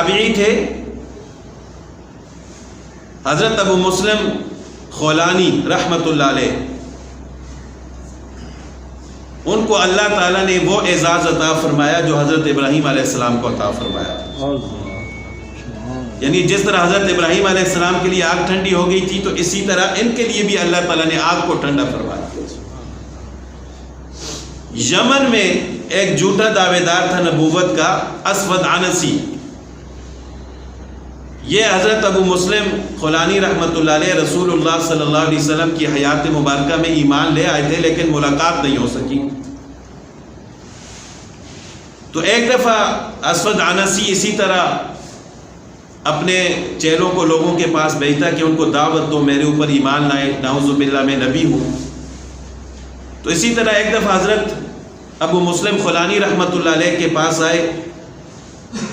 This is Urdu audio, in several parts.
تابعی تھے حضرت ابو مسلم خولانی رحمۃ اللہ علیہ، ان کو اللہ تعالیٰ نے وہ اعزاز عطا فرمایا جو حضرت ابراہیم علیہ السلام کو عطا فرمایا تھا۔ یعنی جس طرح حضرت ابراہیم علیہ السلام کے لیے آگ ٹھنڈی ہو گئی تھی، تو اسی طرح ان کے لیے بھی اللہ تعالیٰ نے آگ کو ٹھنڈا فرمایا۔ یمن میں ایک جھوٹا دعوے دار تھا نبوت کا، اسود عنسی۔ یہ حضرت ابو مسلم خولانی رحمۃ اللہ علیہ رسول اللہ صلی اللہ علیہ وسلم کی حیات مبارکہ میں ایمان لے آئے تھے، لیکن ملاقات نہیں ہو سکی۔ تو ایک دفعہ اسود عنسی اسی طرح اپنے چیلوں کو لوگوں کے پاس بھیجتا کہ ان کو دعوت دو، میرے اوپر ایمان لائے، نعوذ باللہ میں نبی ہوں۔ تو اسی طرح ایک دفعہ حضرت ابو مسلم خولانی رحمۃ اللہ علیہ کے پاس آئے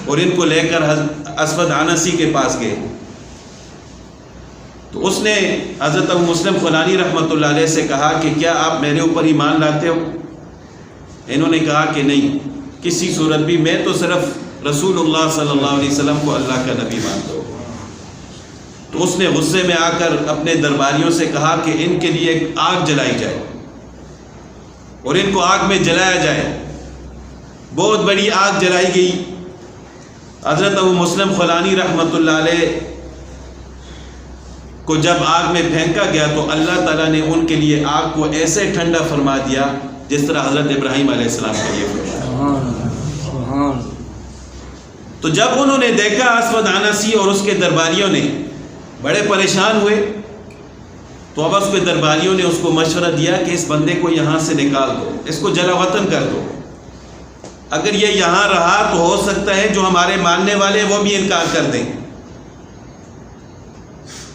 اور ان کو لے کر اسود عنسی کے پاس گئے۔ تو اس نے حضرت ابو مسلم خولانی رحمۃ اللہ علیہ سے کہا کہ کیا آپ میرے اوپر ایمان لاتے ہو؟ انہوں نے کہا کہ نہیں، کسی صورت بھی، میں تو صرف رسول اللہ صلی اللہ علیہ وسلم کو اللہ کا نبی مانتا ہوں۔ تو اس نے غصے میں آ کر اپنے درباریوں سے کہا کہ ان کے لیے ایک آگ جلائی جائے اور ان کو آگ میں جلایا جائے۔ بہت بڑی آگ جلائی گئی۔ حضرت ابو مسلم خولانی رحمۃ اللہ علیہ کو جب آگ میں پھینکا گیا تو اللہ تعالیٰ نے ان کے لیے آگ کو ایسے ٹھنڈا فرما دیا جس طرح حضرت ابراہیم علیہ السلام کے لیے فرمایا۔ تو جب انہوں نے دیکھا اسود عنسی اور اس کے درباریوں نے، بڑے پریشان ہوئے۔ تو اب اس کے درباریوں نے اس کو مشورہ دیا کہ اس بندے کو یہاں سے نکال دو، اس کو جلا وطن کر دو۔ اگر یہ یہاں رہا تو ہو سکتا ہے جو ہمارے ماننے والے وہ بھی انکار کر دیں۔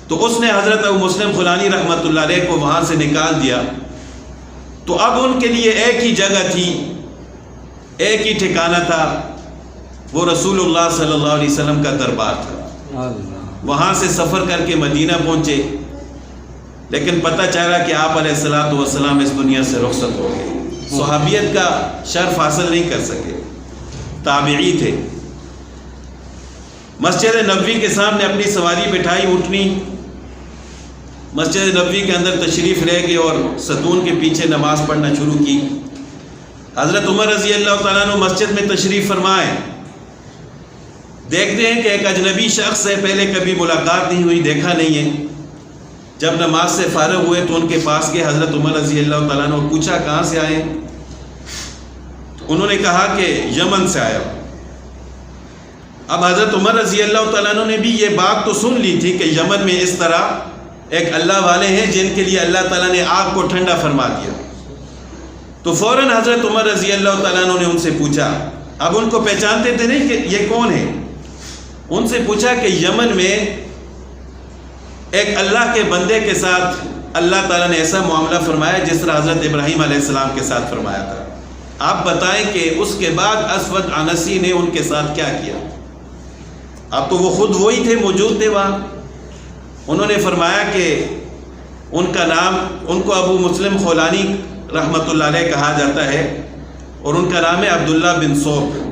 تو اس نے حضرت ابو مسلم خولانی رحمۃ اللہ علیہ کو وہاں سے نکال دیا۔ تو اب ان کے لیے ایک ہی جگہ تھی، ایک ہی ٹھکانہ تھا، وہ رسول اللہ صلی اللہ علیہ وسلم کا دربار تھا۔ وہاں سے سفر کر کے مدینہ پہنچے، لیکن پتہ چلا کہ آپ علیہ الصلوۃ والسلام اس دنیا سے رخصت ہو گئے۔ صحابیت کا شرف حاصل نہیں کر سکے، تابعی تھے۔ مسجد نبوی کے سامنے اپنی سواری بٹھائی، اونٹنی، مسجد نبوی کے اندر تشریف لے گئے اور ستون کے پیچھے نماز پڑھنا شروع کی۔ حضرت عمر رضی اللہ تعالیٰ عنہ مسجد میں تشریف فرمائے، دیکھتے ہیں کہ ایک اجنبی شخص سے پہلے کبھی ملاقات نہیں ہوئی، دیکھا نہیں ہے۔ جب نماز سے فارغ ہوئے تو ان کے پاس گئے حضرت عمر رضی اللہ تعالیٰ عنہ، پوچھا کہاں سے آئے؟ تو انہوں نے کہا کہ یمن سے آیا۔ اب حضرت عمر رضی اللہ تعالیٰ عنہ نے بھی یہ بات تو سن لی تھی کہ یمن میں اس طرح ایک اللہ والے ہیں جن کے لیے اللہ تعالیٰ نے آگ کو ٹھنڈا فرما دیا۔ تو فوراً حضرت عمر رضی اللہ تعالیٰ عنہ نے ان سے پوچھا، اب ان کو پہچانتے تھے نہیں کہ یہ کون ہے، ان سے پوچھا کہ یمن میں ایک اللہ کے بندے کے ساتھ اللہ تعالیٰ نے ایسا معاملہ فرمایا جس طرح حضرت ابراہیم علیہ السلام کے ساتھ فرمایا تھا، آپ بتائیں کہ اس کے بعد اسود عنسی نے ان کے ساتھ کیا کیا؟ اب تو وہ خود وہی تھے، موجود تھے وہاں۔ انہوں نے فرمایا کہ ان کا نام، ان کو ابو مسلم خولانی رحمۃ اللہ علیہ کہا جاتا ہے، اور ان کا نام ہے عبداللہ بن صوب۔